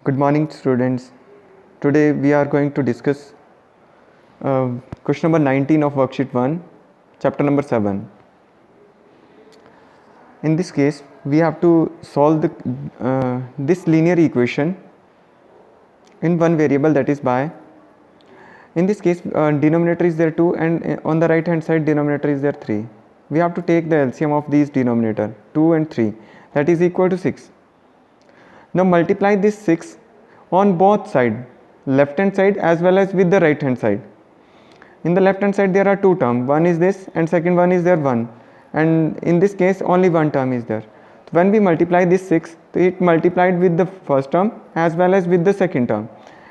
Good morning, students. Today we are going to discuss question number 19 of worksheet 1, chapter number 7. In this case, we have to solve this linear equation in one variable, that is by. In this case, denominator is there 2 and on the right hand side denominator is there 3. We have to take the LCM of these denominator 2 and 3, that is equal to 6. Now multiply this 6 on both sides, left hand side as well as with the right hand side. In the left hand side there are two terms, one is this and second one is there 1, and in this case only one term is there. So when we multiply this 6, it multiplied with the first term as well as with the second term,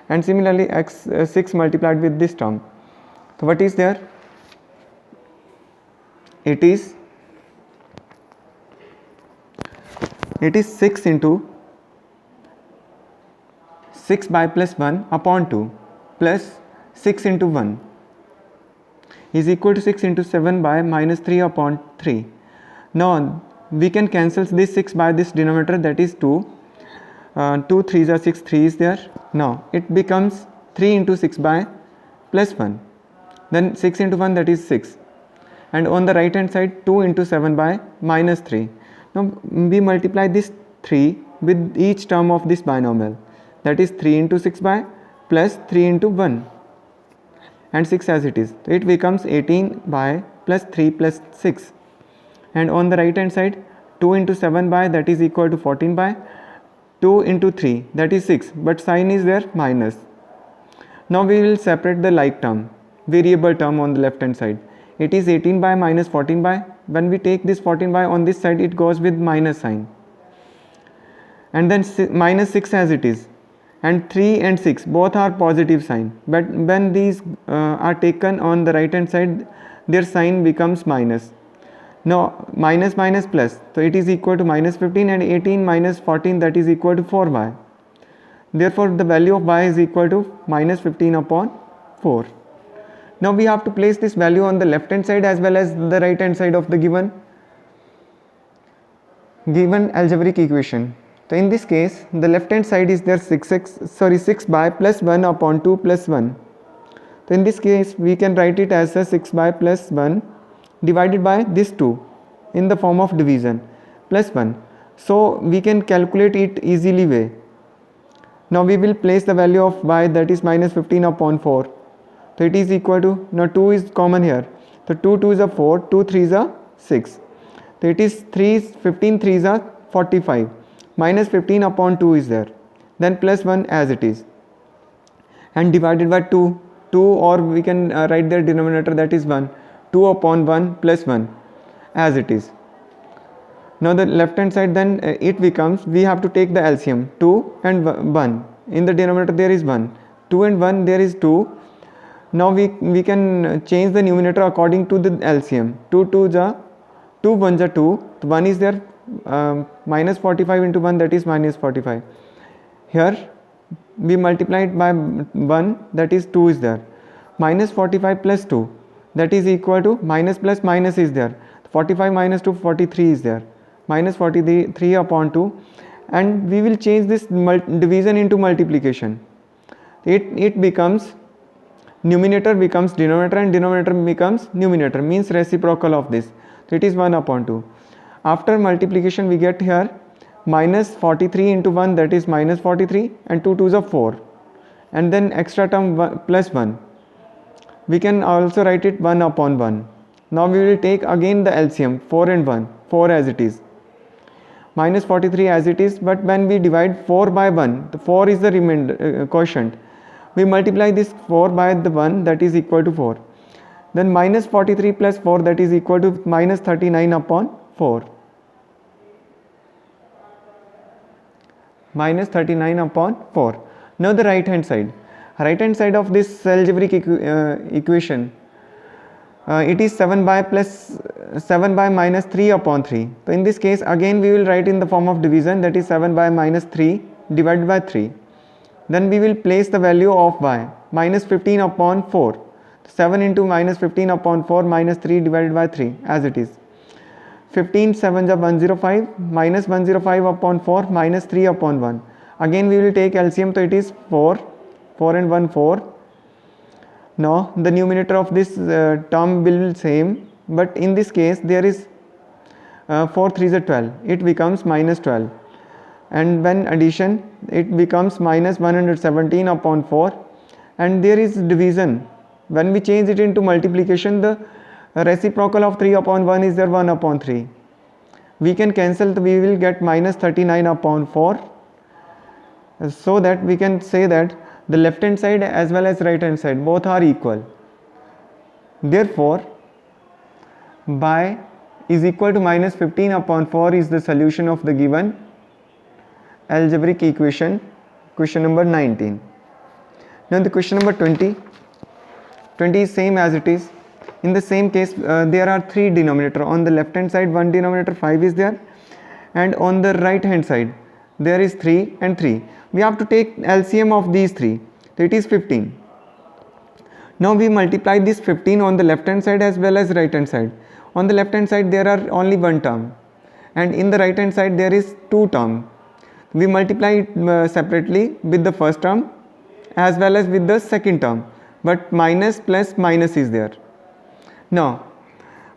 and similarly 6 multiplied with this term. So what is there? It is 6 into 6 by plus 1 upon 2 plus 6 into 1 is equal to 6 into 7 by minus 3 upon 3. Now we can cancel this 6 by this denominator, that is 2. 2 3s are 6, 3 is there. Now it becomes 3 into 6 by plus 1. Then 6 into 1, that is 6. And on the right hand side 2 into 7 by minus 3. Now we multiply this 3 with each term of this binomial, that is 3 into 6 by plus 3 into 1 and 6 as it is. So it becomes 18 by plus 3 plus 6. And on the right hand side 2 into 7 by, that is equal to 14 by 2 into 3, that is 6, but sign is there minus. Now we will separate the like term, variable term on the left hand side. It is 18 by minus 14 by. When we take this 14 by on this side, it goes with minus sign, and then minus 6 as it is, and 3 and 6 both are positive sign, but when these are taken on the right hand side, their sign becomes minus. Now minus minus plus, so it is equal to minus 15, and 18 minus 14, that is equal to 4 by. Therefore the value of y is equal to minus 15 upon 4. Now we have to place this value on the left hand side as well as the right hand side of the given algebraic equation. So in this case the left hand side is there 6 by plus 1 upon 2 plus 1. So in this case we can write it as a 6 by plus 1 divided by this 2 in the form of division plus 1. So we can calculate it easily way. Now we will place the value of y, that is minus 15 upon 4. So it is equal to, now 2 is common here, so 2 2 is a 4, 2 3 is a 6. So it is 15 3 is a 45, minus 15 upon 2 is there, then plus 1 as it is, and divided by 2, or we can write their denominator, that is 1, 2 upon 1 plus 1 as it is. Now the left hand side, then it becomes, we have to take the LCM 2 and 1. In the denominator there is 1, 2 and 1 there is 2. Now we can change the numerator according to the LCM. 2 2 ja 2 1 ja 2, 1 is there, minus 45 into 1, that is minus 45. Here we multiply it by 1, that is 2 is there, minus 45 plus 2, that is equal to minus plus minus is there, 45 minus 2, 43 is there, minus 43 upon 2, and we will change this division into multiplication. It becomes, numerator becomes denominator and denominator becomes numerator, means reciprocal of this. So it is 1 upon 2. After multiplication we get here minus 43 into 1, that is minus 43, and 2 2s are 4, and then extra term 1 plus 1. We can also write it 1 upon 1. Now we will take again the LCM 4 and 1, 4 as it is, minus 43 as it is, but when we divide 4 by 1, the 4 is the remainder quotient. We multiply this 4 by the 1, that is equal to 4. Then minus 43 plus 4, that is equal to minus 39 upon 4. Minus 39 upon 4. Now the right hand side. Right hand side of this algebraic equation, it is 7 by minus 3 upon 3. So in this case again we will write in the form of division, that is 7 by minus 3 divided by 3. Then we will place the value of y, minus 15 upon 4. 7 into minus 15 upon 4 minus 3 divided by 3 as it is. 15 7 is 105, minus 105 upon 4 minus 3 upon 1. Again we will take LCM, so it is 4, 4 and 1 4. Now the numerator of this term will be same, but in this case there is 4 3s are 12, it becomes minus 12, and when addition it becomes minus 117 upon 4, and there is division. When we change it into multiplication, the reciprocal of 3 upon 1 is there 1 upon 3. We can cancel, we will get minus 39 upon 4, so that we can say that the left hand side as well as right hand side both are equal. Therefore by is equal to minus 15 upon 4 is the solution of the given algebraic equation, question number 19. Now the question number 20 is same as it is. In the same case there are 3 denominator. On the left hand side one denominator 5 is there, and on the right hand side there is 3 and 3. We have to take LCM of these 3, so it is 15. Now we multiply this 15 on the left hand side as well as right hand side. On the left hand side there are only one term, and in the right hand side there is 2 term. We multiply it separately with the first term as well as with the second term, but minus plus minus is there. Now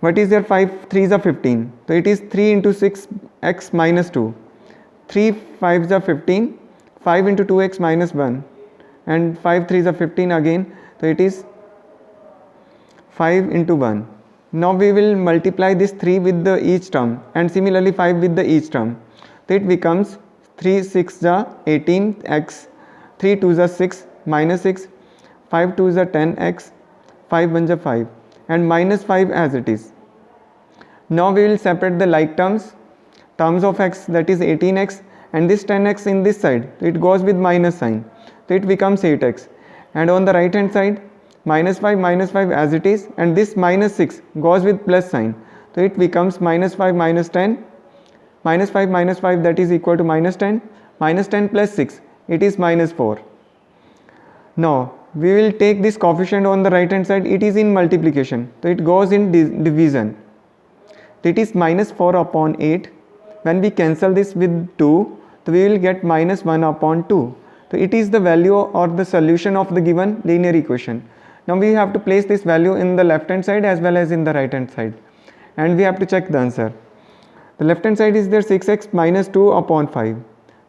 what is there? 5 3s are 15, so it is 3 into 6x minus 2, 3 5s are 15, 5 into 2x minus 1, and 5 3s are 15 again, so it is 5 into 1. Now we will multiply this 3 with the each term, and similarly 5 with the each term, so it becomes 3 6 are 18x, 3 2s are 6 minus 6, 5 2s are 10x, 5 1s are 5, and minus 5 as it is. Now we will separate the like terms of x, that is 18x, and this 10x in this side, so it goes with minus sign, so it becomes 8x, and on the right hand side minus 5 as it is, and this minus 6 goes with plus sign, so it becomes minus 5 minus 10, minus 5 minus 5 that is equal to minus 10, minus 10 plus 6 it is minus 4. Now we will take this coefficient on the right hand side, it is in multiplication, so it goes in division, so it is minus 4 upon 8. When we cancel this with 2, so we will get minus 1 upon 2. So it is the value or the solution of the given linear equation. Now we have to place this value in the left hand side as well as in the right hand side, and we have to check the answer. The left hand side is there 6x minus 2 upon 5.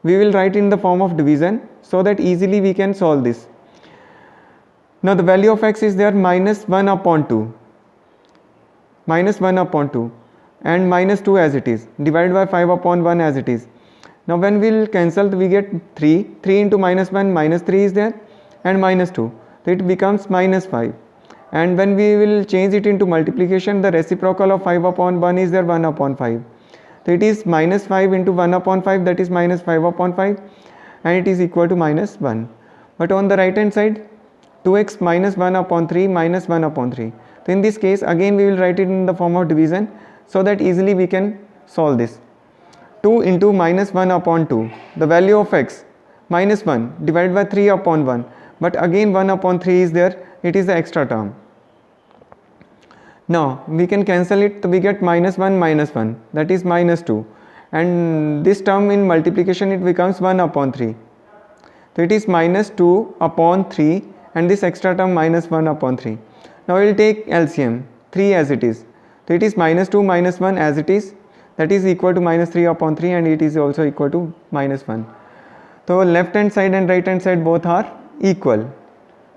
We will write in the form of division so that easily we can solve this. Now the value of x is there minus 1 upon 2, and minus 2 as it is, divided by 5 upon 1 as it is. Now when we will cancel, we get 3 into minus 1, minus 3 is there, and minus 2, so it becomes minus 5. And when we will change it into multiplication, the reciprocal of 5 upon 1 is there 1 upon 5, so it is minus 5 into 1 upon 5, that is minus 5 upon 5, and it is equal to minus 1. But on the right hand side 2x minus 1 upon 3 minus 1 upon 3. So in this case again we will write it in the form of division so that easily we can solve this. 2 into minus 1 upon 2, the value of x minus 1 divided by 3 upon 1, but again 1 upon 3 is there, it is the extra term. Now we can cancel it, so we get minus 1 that is minus 2, and this term in multiplication it becomes 1 upon 3, so it is minus 2 upon 3, and this extra term minus 1 upon 3. Now we will take LCM 3 as it is, so it is minus 2 minus 1 as it is, that is equal to minus 3 upon 3, and it is also equal to minus 1. So left hand side and right hand side both are equal.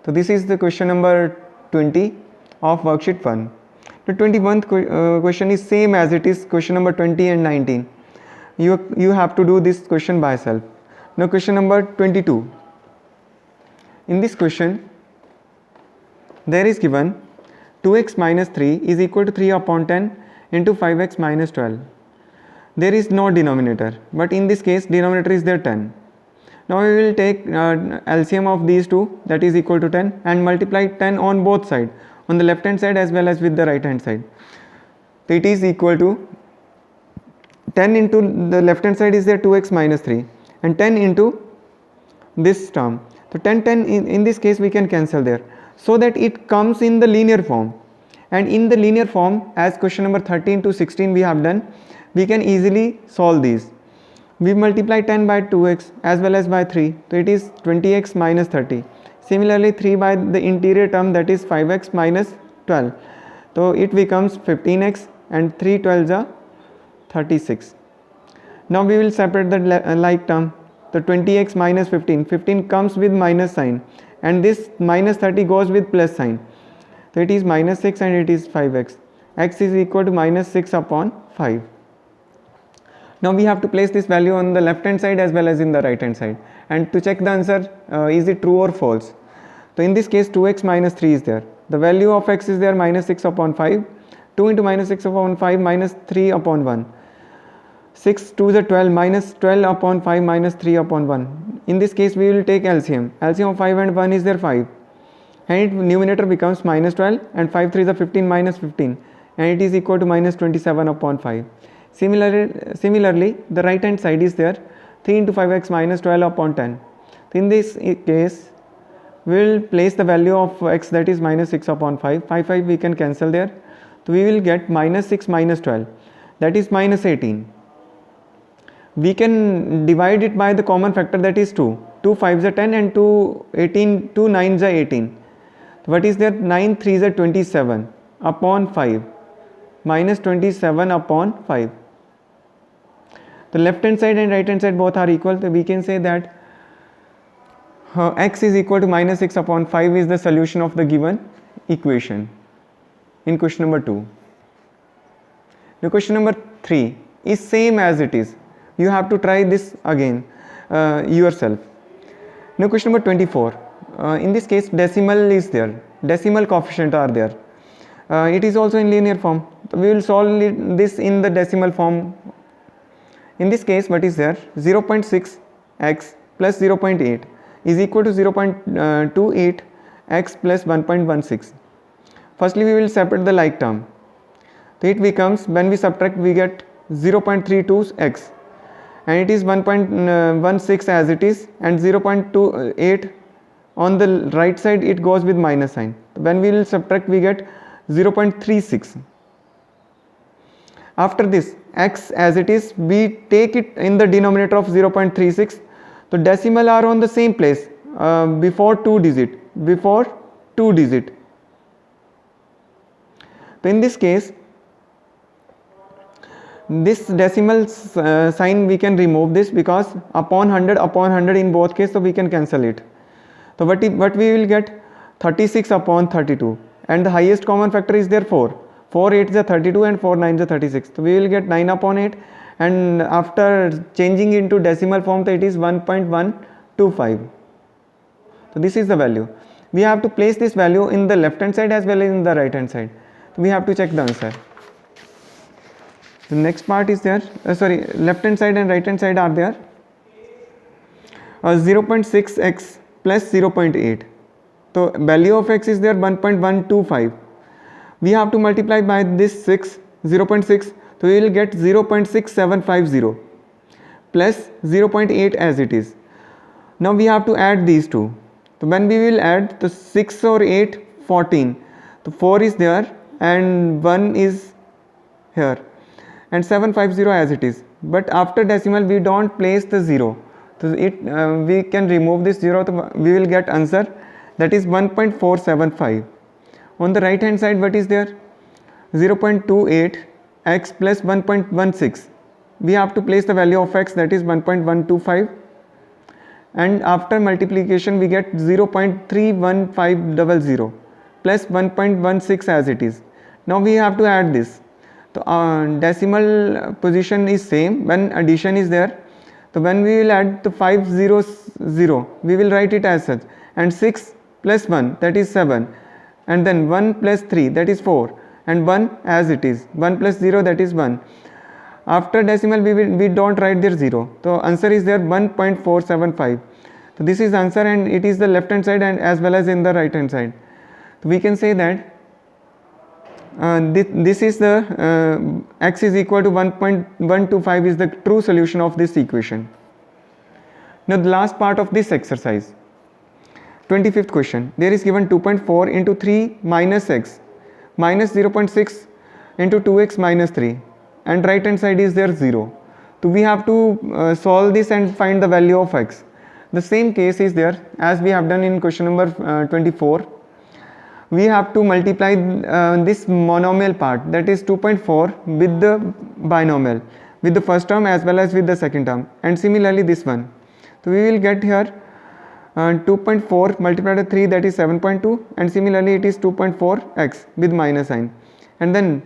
So this is the question number 20 of worksheet 1. The 21st question is same as it is question number 20 and 19. You have to do this question by yourself. Now question number 22. In this question there is given 2x minus 3 is equal to 3 upon 10 into 5x minus 12. There is no denominator, but in this case denominator is there 10. Now we will take LCM of these two, that is equal to 10, and multiply 10 on both sides, on the left hand side as well as with the right hand side. So it is equal to 10 into the left hand side is there 2x minus 3, and 10 into this term. So 10 in this case we can cancel there, so that it comes in the linear form. And in the linear form, as question number 13 to 16 we have done, we can easily solve these. We multiply 10 by 2x as well as by 3, so it is 20x minus 30. Similarly 3 by the interior term, that is 5x minus 12, so it becomes 15x, and 3 12s are 36. Now we will separate the like term. The 20x minus 15, 15 comes with minus sign, and this minus 30 goes with plus sign, so it is minus 6 and it is 5x. X is equal to minus 6 upon 5. Now we have to place this value on the left hand side as well as in the right hand side, and to check the answer, is it true or false. So in this case 2x minus 3 is there, the value of x is there minus 6 upon 5, 2 into minus 6 upon 5 minus 3 upon 1, 6 2 is 12, minus 12 upon 5 minus 3 upon 1. In this case we will take LCM. LCM of 5 and 1 is there 5, and it numerator becomes minus 12, and 5 3 is 15 minus 15, and it is equal to minus 27 upon 5. Similarly, the right hand side is there 3 into 5x minus 12 upon 10. In this case, we will place the value of x, that is minus 6 upon 5. 5 we can cancel there. So we will get minus 6 minus 12, that is minus 18. We can divide it by the common factor, that is 2. 2 5s are 10 and 2 9s are 18. What is there? 9 3s are 27 upon 5, minus 27 upon 5. The left hand side and right hand side both are equal, so we can say that x is equal to minus 6 upon 5 is the solution of the given equation in question number 2. Now question number 3 is same as it is. You have to try this again yourself. Now question number 24. In this case decimal is there, decimal coefficient are there. It is also in linear form. So we will solve this in the decimal form. In this case what is there? 0.6 x plus 0.8 is equal to 0.28 x plus 1.16. Firstly we will separate the like term. So it becomes, when we subtract we get 0.32 x, and it is 1.16 as it is, and 0.28 on the right side it goes with minus sign. When we will subtract we get 0.36. After this x as it is, we take it in the denominator of 0.36. So decimal are on the same place before 2 digit. So in this case this decimal sign we can remove this, because upon 100 in both cases, so we can cancel it. So what we will get? 36 upon 32, and the highest common factor is there 4. 4 8 is 32 and 4 9 is 36. So we will get 9 upon 8, and after changing into decimal form, so it is 1.125. So this is the value. We have to place this value in the left hand side as well as in the right hand side. So we have to check the answer. The next part is there, left hand side and right hand side are there. 0.6x plus 0.8. So value of x is there 1.125. We have to multiply by this 0.6, so we will get 0.6750 plus 0.8 as it is. Now we have to add these two. So when we will add the 6 or 8, 14. So 4 is there and 1 is here, and 750 as it is. But after decimal we don't place the 0. So we can remove this 0. So we will get answer, that is 1.475. On the right hand side what is there? 0.28 x plus 1.16. We have to place the value of x, that is 1.125, and after multiplication we get 0.31500 plus 1.16 as it is. Now we have to add this. So decimal position is same when addition is there. So when we will add the 500, we will write it as such, and 6 plus 1, that is 7, and then 1 plus 3, that is 4, and 1 as it is, 1 plus 0, that is 1. After decimal we don't write there 0. So answer is there 1.475. So this is answer, and it is the left hand side and as well as in the right hand side. So we can say that this is the x is equal to 1.125 is the true solution of this equation. Now the last part of this exercise, 25th question. There is given 2.4 into 3 minus x minus 0.6 into 2x minus 3, and right hand side is there 0. So we have to solve this and find the value of x. The same case is there as we have done in question number 24. We have to multiply this monomial part, that is 2.4, with the binomial, with the first term as well as with the second term, and similarly this one. So we will get here 2.4 multiplied by 3, that is 7.2, and similarly it is 2.4x with minus sign, and then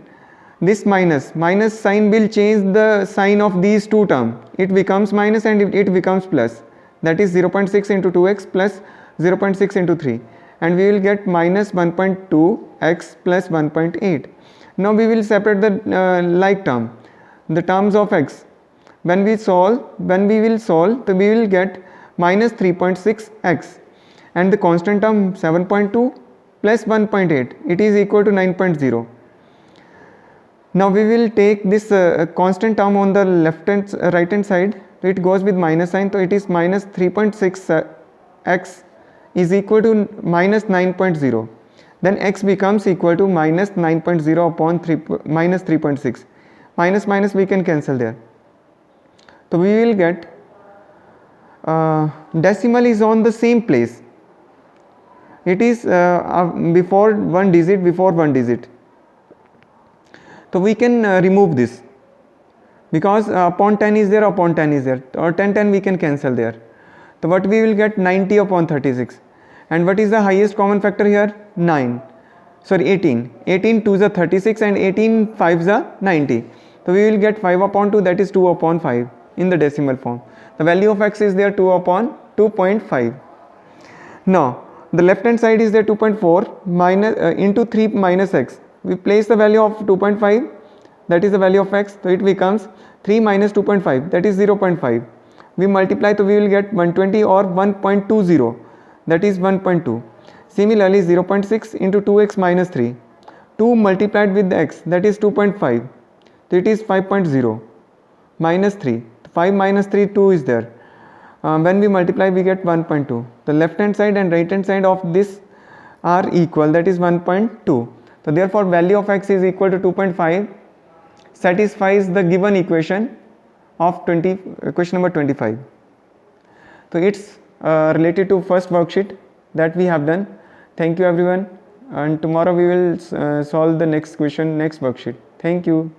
this minus sign will change the sign of these two terms. It becomes minus and it becomes plus, that is 0.6 into 2x plus 0.6 into 3, and we will get minus 1.2x plus 1.8. Now we will separate the like term, the terms of x. When we will solve, so we will get minus 3.6x, and the constant term 7.2 plus 1.8, it is equal to 9.0. Now we will take this constant term on the right hand side, so it goes with minus sign, so it is minus 3.6x is equal to minus 9.0. Then x becomes equal to minus 9.0 upon 3 minus 3.6. Minus we can cancel there. So we will get decimal is on the same place. It is before one digit. So we can remove this, because upon 10 is there, or 10 we can cancel there. So what we will get, 90 upon 36. And what is the highest common factor here? 18. 18 2s are 36 and 18 5s are 90. So we will get 5 upon 2, that is 2 upon 5 in the decimal form. The value of x is there 2 upon 2.5. Now the left hand side is there 2.4 minus into 3 minus x. We place the value of 2.5, that is the value of x, so it becomes 3 minus 2.5, that is 0.5. We multiply, so we will get 120 or 1.20, that is 1.2. Similarly 0.6 into 2x minus 3, 2 multiplied with x, that is 2.5, so it is 5.0 minus 3, 5 minus 3, 2 is there. When we multiply we get 1.2. The left hand side and right hand side of this are equal, that is 1.2. So therefore value of x is equal to 2.5, satisfies the given equation of question number 25. So it's related to first worksheet that we have done. Thank you everyone, and tomorrow we will solve the next question, next worksheet. Thank you.